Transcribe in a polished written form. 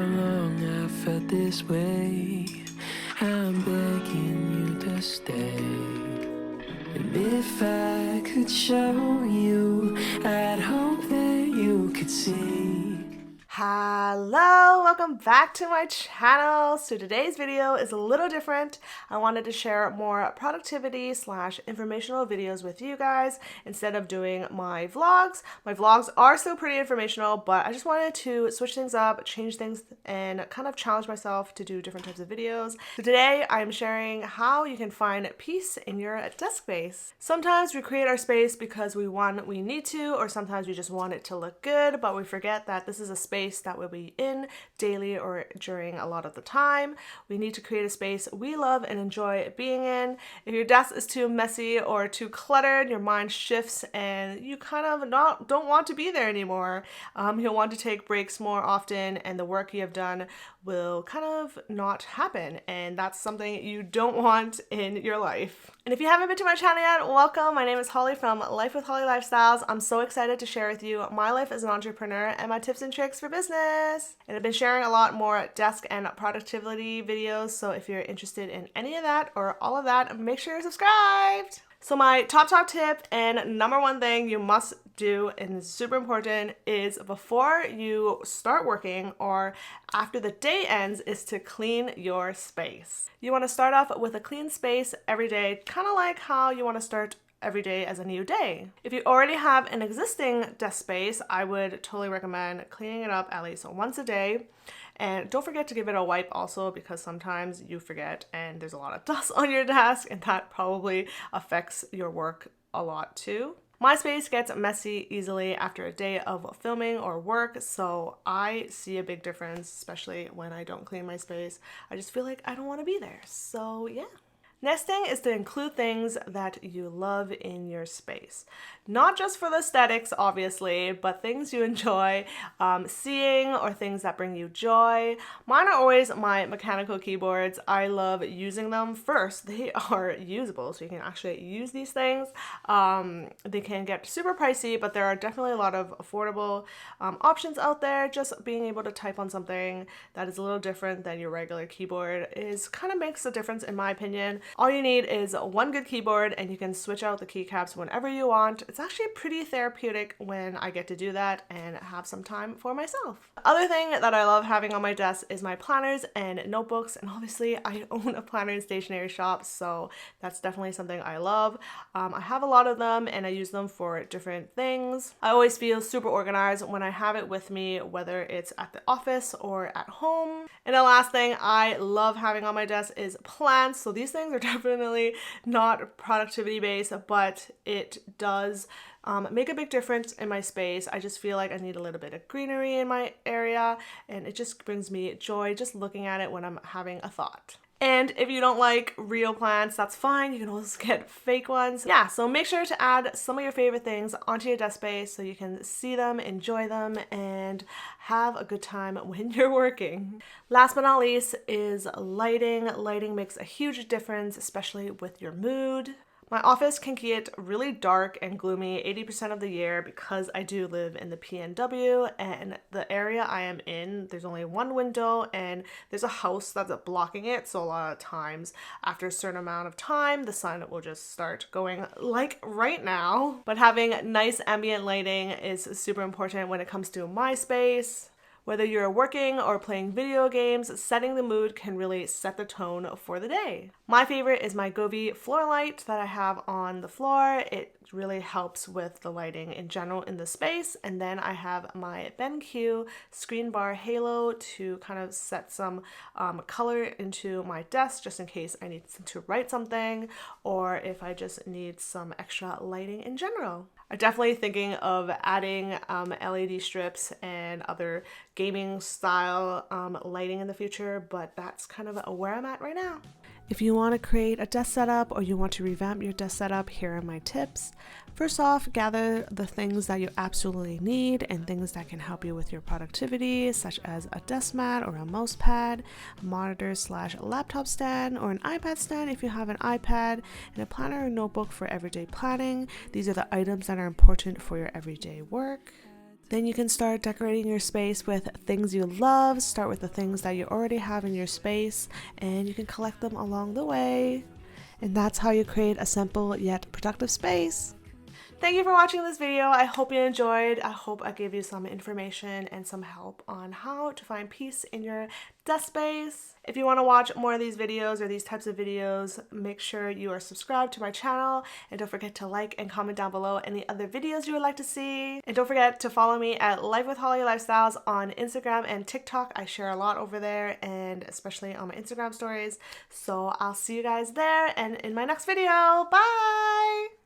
long I've felt this way. I'm begging you to stay. And if I could show you, I'd hope that you could see. Hello, welcome back to my channel. So today's video is a little different. I wanted to share more productivity / informational videos with you guys instead of doing my vlogs. My vlogs are still pretty informational, but I just wanted to switch things up, change things, and kind of challenge myself to do different types of videos. So today I'm sharing how you can find peace in your desk space. Sometimes we create our space because we need to, or sometimes we just want it to look good, but we forget that this is a space that we'll be in daily or during a lot of the time. We need to create a space we love and enjoy being in. If your desk is too messy or too cluttered, your mind shifts and you kind of don't want to be there anymore. You'll want to take breaks more often and the work you have done will kind of not happen, and that's something you don't want in your life. And if you haven't been to my channel yet, welcome. My name is Holly from Life with Holly Lifestyles. I'm so excited to share with you my life as an entrepreneur and my tips and tricks for business. And I've been sharing a lot more desk and productivity videos, so if you're interested in any of that or all of that, make sure you're subscribed. So my top tip and number one thing you must do, and it's super important, is before you start working or after the day ends, is to clean your space. You want to start off with a clean space every day, kind of like how you want to start every day as a new day. If you already have an existing desk space, I would totally recommend cleaning it up at least once a day. And don't forget to give it a wipe also, because sometimes you forget and there's a lot of dust on your desk and that probably affects your work a lot too. My space gets messy easily after a day of filming or work, so I see a big difference, especially when I don't clean my space. I just feel like I don't want to be there. So yeah. Next thing is to include things that you love in your space. Not just for the aesthetics, obviously, but things you enjoy seeing or things that bring you joy. Mine are always my mechanical keyboards. I love using them. First, they are usable, so you can actually use these things. They can get super pricey, but there are definitely a lot of affordable options out there. Just being able to type on something that is a little different than your regular keyboard kind of makes a difference in my opinion. All you need is one good keyboard and you can switch out the keycaps whenever you want. It's actually pretty therapeutic when I get to do that and have some time for myself. The other thing that I love having on my desk is my planners and notebooks, and obviously I own a planner and stationery shop, so that's definitely something I love. I have a lot of them and I use them for different things. I always feel super organized when I have it with me, whether it's at the office or at home. And the last thing I love having on my desk is plants. So these things are definitely not productivity based, but it does make a big difference in my space. I just feel like I need a little bit of greenery in my area, and it just brings me joy just looking at it when I'm having a thought. And if you don't like real plants, that's fine. You can always get fake ones. Yeah, so make sure to add some of your favorite things onto your desk space so you can see them, enjoy them, and have a good time when you're working. Last but not least is lighting. Lighting makes a huge difference, especially with your mood. My office can get really dark and gloomy 80% of the year because I do live in the PNW, and the area I am in, there's only one window and there's a house that's blocking it. So a lot of times after a certain amount of time, the sun will just start going like right now. But having nice ambient lighting is super important when it comes to my space. Whether you're working or playing video games, setting the mood can really set the tone for the day. My favorite is my Govee floor light that I have on the floor. It really helps with the lighting in general in the space. And then I have my BenQ screen bar halo to kind of set some color into my desk just in case I need to write something or if I just need some extra lighting in general. I'm definitely thinking of adding LED strips and other gaming style lighting in the future, but that's kind of where I'm at right now. If you want to create a desk setup or you want to revamp your desk setup, here are my tips. First off, gather the things that you absolutely need and things that can help you with your productivity, such as a desk mat or a mouse pad, a monitor / laptop stand or an iPad stand if you have an iPad, and a planner or notebook for everyday planning. These are the items that are important for your everyday work. Then you can start decorating your space with things you love. Start with the things that you already have in your space, and you can collect them along the way. And that's how you create a simple yet productive space. Thank you for watching this video. I hope you enjoyed. I hope I gave you some information and some help on how to find peace in your desk space. If you want to watch more of these videos or these types of videos, make sure you are subscribed to my channel, and don't forget to like and comment down below any other videos you would like to see. And don't forget to follow me at Life with Holly Lifestyles on Instagram and TikTok. I share a lot over there, and especially on my Instagram stories. So I'll see you guys there and in my next video. Bye!